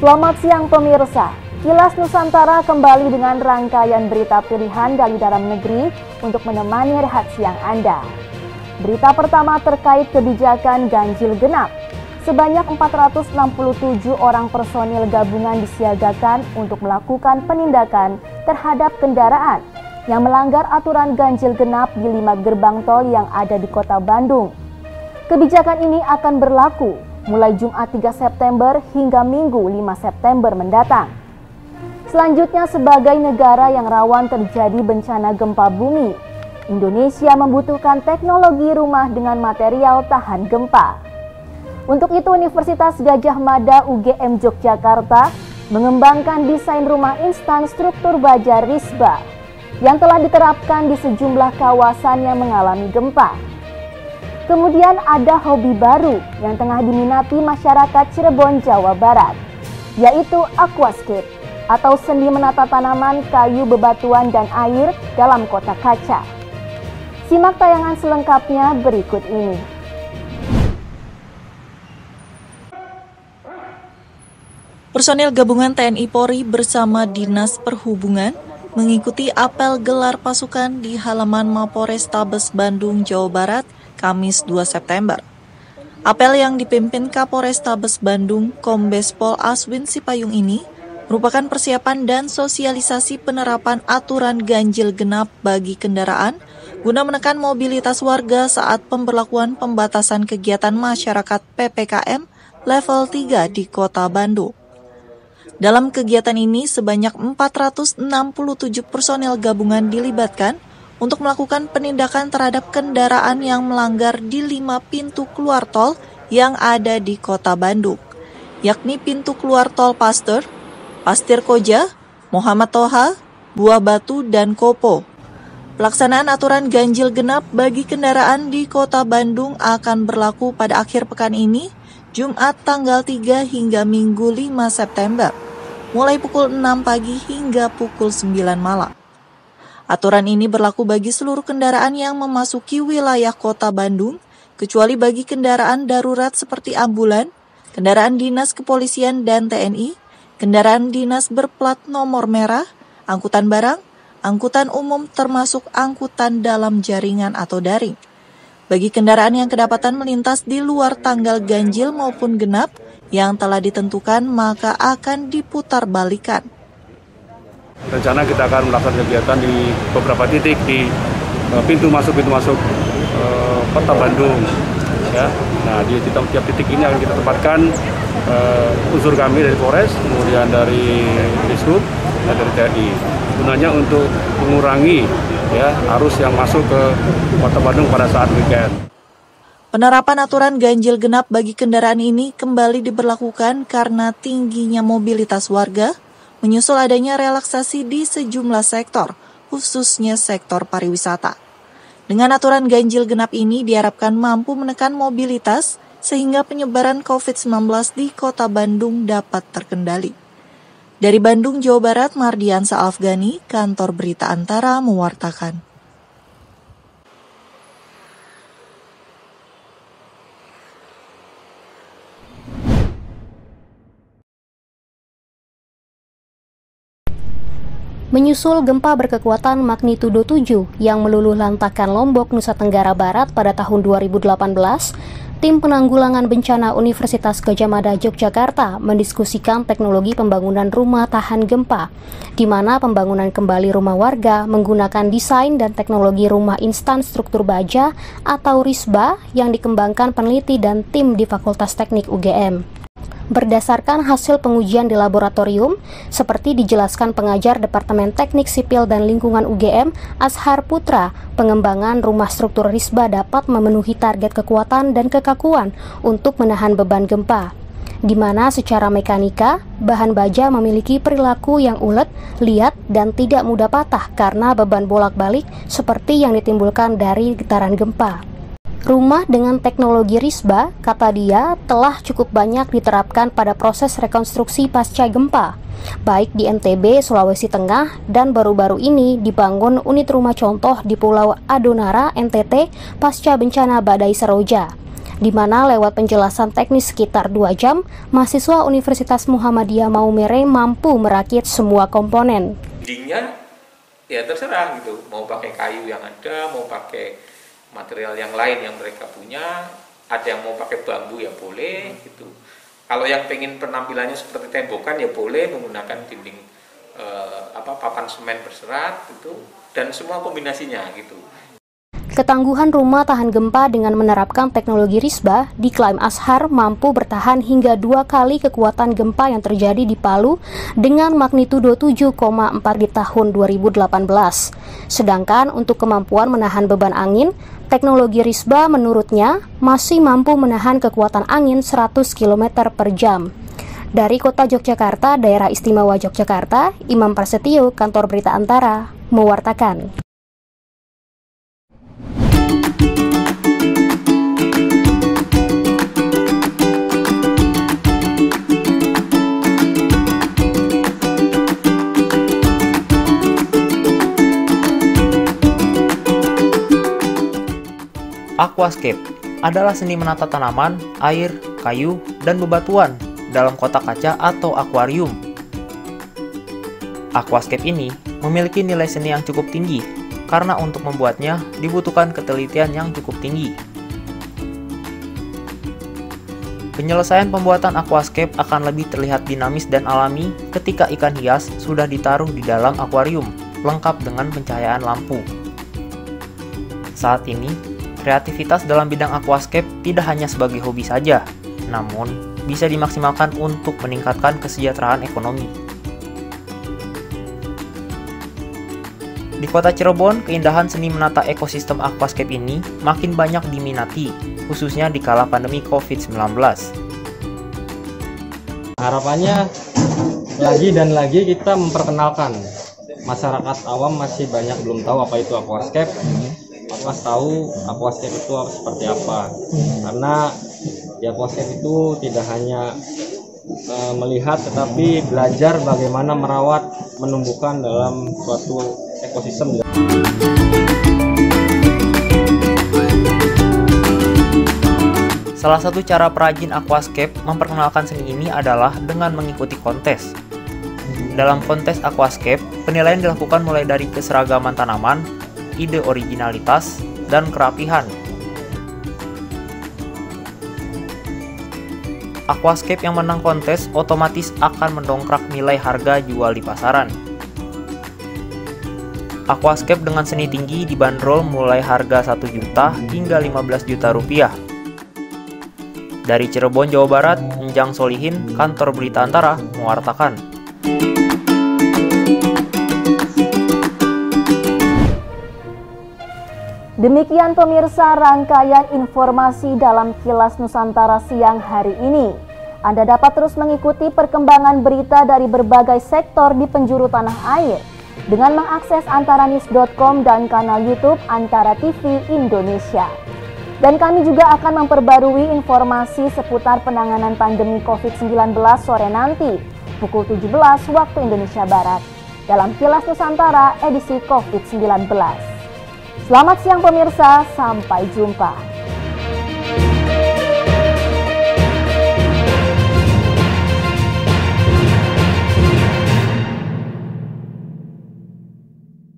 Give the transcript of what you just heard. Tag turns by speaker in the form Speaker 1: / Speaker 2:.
Speaker 1: Selamat siang pemirsa, Kilas Nusantara kembali dengan rangkaian berita pilihan dari dalam negeri untuk menemani rehat siang Anda. Berita pertama terkait kebijakan ganjil genap. Sebanyak 467 orang personil gabungan disiagakan untuk melakukan penindakan terhadap kendaraan yang melanggar aturan ganjil genap di 5 gerbang tol yang ada di Kota Bandung. Kebijakan ini akan berlaku mulai Jumat 3 September hingga Minggu 5 September mendatang. Selanjutnya, sebagai negara yang rawan terjadi bencana gempa bumi, Indonesia membutuhkan teknologi rumah dengan material tahan gempa. Untuk itu, Universitas Gadjah Mada UGM Yogyakarta mengembangkan desain rumah instan struktur baja RISBA yang telah diterapkan di sejumlah kawasan yang mengalami gempa. Kemudian ada hobi baru yang tengah diminati masyarakat Cirebon, Jawa Barat, yaitu aquascape atau seni menata tanaman, kayu, bebatuan, dan air dalam kotak kaca. Simak tayangan selengkapnya berikut ini.
Speaker 2: Personil gabungan TNI Polri bersama Dinas Perhubungan mengikuti apel gelar pasukan di halaman Mapolrestabes Bandung, Jawa Barat, Kamis 2 September. Apel yang dipimpin Kapolrestabes Bandung, Kombes Pol Aswin Sipayung ini merupakan persiapan dan sosialisasi penerapan aturan ganjil genap bagi kendaraan guna menekan mobilitas warga saat pemberlakuan pembatasan kegiatan masyarakat PPKM level 3 di Kota Bandung. Dalam kegiatan ini, sebanyak 467 personel gabungan dilibatkan untuk melakukan penindakan terhadap kendaraan yang melanggar di 5 pintu keluar tol yang ada di Kota Bandung, yakni pintu keluar tol Pasteur, Pastir Koja, Muhammad Toha, Buah Batu, dan Kopo. Pelaksanaan aturan ganjil genap bagi kendaraan di Kota Bandung akan berlaku pada akhir pekan ini, Jumat tanggal 3 hingga Minggu 5 September, mulai pukul 6 pagi hingga pukul 9 malam. Aturan ini berlaku bagi seluruh kendaraan yang memasuki wilayah Kota Bandung, kecuali bagi kendaraan darurat seperti ambulan, kendaraan dinas kepolisian dan TNI, kendaraan dinas berplat nomor merah, angkutan barang, angkutan umum termasuk angkutan dalam jaringan atau daring. Bagi kendaraan yang kedapatan melintas di luar tanggal ganjil maupun genap yang telah ditentukan, maka akan diputar balikan.
Speaker 3: Rencana kita akan melakukan kegiatan di beberapa titik di pintu masuk Kota Bandung. Ya, nah di tiap titik ini akan kita tempatkan unsur kami dari Polres, kemudian dari Dishub dan dari TNI. Gunanya untuk mengurangi arus yang masuk ke Kota Bandung pada saat weekend.
Speaker 2: Penerapan aturan ganjil genap bagi kendaraan ini kembali diberlakukan karena tingginya mobilitas warga, menyusul adanya relaksasi di sejumlah sektor, khususnya sektor pariwisata. Dengan aturan ganjil genap ini diharapkan mampu menekan mobilitas sehingga penyebaran COVID-19 di Kota Bandung dapat terkendali. Dari Bandung, Jawa Barat, Mardiansa Afgani, Kantor Berita Antara mewartakan.
Speaker 4: Menyusul gempa berkekuatan magnitudo 7 yang meluluh lantakkan Lombok, Nusa Tenggara Barat pada tahun 2018, tim penanggulangan bencana Universitas Gadjah Mada Yogyakarta mendiskusikan teknologi pembangunan rumah tahan gempa, di mana pembangunan kembali rumah warga menggunakan desain dan teknologi rumah instan struktur baja atau RISBA yang dikembangkan peneliti dan tim di Fakultas Teknik UGM. Berdasarkan hasil pengujian di laboratorium, seperti dijelaskan pengajar Departemen Teknik Sipil dan Lingkungan UGM, Ashar Putra, pengembangan rumah struktur RISBA dapat memenuhi target kekuatan dan kekakuan untuk menahan beban gempa, di mana secara mekanika, bahan baja memiliki perilaku yang ulet, liat, dan tidak mudah patah karena beban bolak-balik seperti yang ditimbulkan dari getaran gempa. Rumah dengan teknologi RISBA, kata dia, telah cukup banyak diterapkan pada proses rekonstruksi pasca gempa, baik di NTB, Sulawesi Tengah, dan baru-baru ini dibangun unit rumah contoh di Pulau Adonara, NTT, pasca bencana badai Seroja. di mana lewat penjelasan teknis sekitar 2 jam, mahasiswa Universitas Muhammadiyah Maumere mampu merakit semua komponen.
Speaker 5: Dindingnya ya terserah gitu, mau pakai kayu yang ada, mau pakai material yang lain yang mereka punya, ada yang mau pakai bambu ya boleh gitu. Kalau yang pengen penampilannya seperti tembokan ya boleh menggunakan dinding papan semen berserat gitu, dan semua kombinasinya gitu.
Speaker 4: Ketangguhan rumah tahan gempa dengan menerapkan teknologi Risba diklaim Ashar mampu bertahan hingga 2 kali kekuatan gempa yang terjadi di Palu dengan magnitudo 7,4 di tahun 2018. Sedangkan untuk kemampuan menahan beban angin, teknologi Risba menurutnya masih mampu menahan kekuatan angin 100 km per jam. Dari Kota Yogyakarta, Daerah Istimewa Yogyakarta, Imam Prasetyo, Kantor Berita Antara, mewartakan.
Speaker 6: Aquascape adalah seni menata tanaman, air, kayu, dan bebatuan dalam kotak kaca atau akuarium. Aquascape ini memiliki nilai seni yang cukup tinggi karena untuk membuatnya dibutuhkan ketelitian yang cukup tinggi. Penyelesaian pembuatan aquascape akan lebih terlihat dinamis dan alami ketika ikan hias sudah ditaruh di dalam akuarium, lengkap dengan pencahayaan lampu. Saat ini, kreativitas dalam bidang aquascape tidak hanya sebagai hobi saja, namun bisa dimaksimalkan untuk meningkatkan kesejahteraan ekonomi. Di Kota Cirebon, keindahan seni menata ekosistem aquascape ini makin banyak diminati, khususnya di kala pandemi COVID-19.
Speaker 7: Harapannya lagi dan lagi kita memperkenalkan. Masyarakat awam masih banyak belum tahu apa itu aquascape. Mas tahu aquascape itu seperti apa, karena di aquascape itu tidak hanya melihat tetapi belajar bagaimana merawat, menumbuhkan dalam suatu ekosistem.
Speaker 6: Salah satu cara perajin aquascape memperkenalkan seni ini adalah dengan mengikuti kontes. Dalam kontes aquascape, penilaian dilakukan mulai dari keseragaman tanaman, ide originalitas, dan kerapihan. Aquascape yang menang kontes otomatis akan mendongkrak nilai harga jual di pasaran. Aquascape dengan seni tinggi dibanderol mulai harga 1 juta hingga 15 juta rupiah. Dari Cirebon, Jawa Barat, Enjang Solihin, Kantor Berita Antara, mewartakan.
Speaker 1: Demikian pemirsa rangkaian informasi dalam Kilas Nusantara siang hari ini. Anda dapat terus mengikuti perkembangan berita dari berbagai sektor di penjuru tanah air dengan mengakses antaranews.com dan kanal YouTube Antara TV Indonesia. Dan kami juga akan memperbarui informasi seputar penanganan pandemi COVID-19 sore nanti pukul 17 waktu Indonesia Barat dalam Kilas Nusantara edisi COVID-19. Selamat siang pemirsa, sampai jumpa.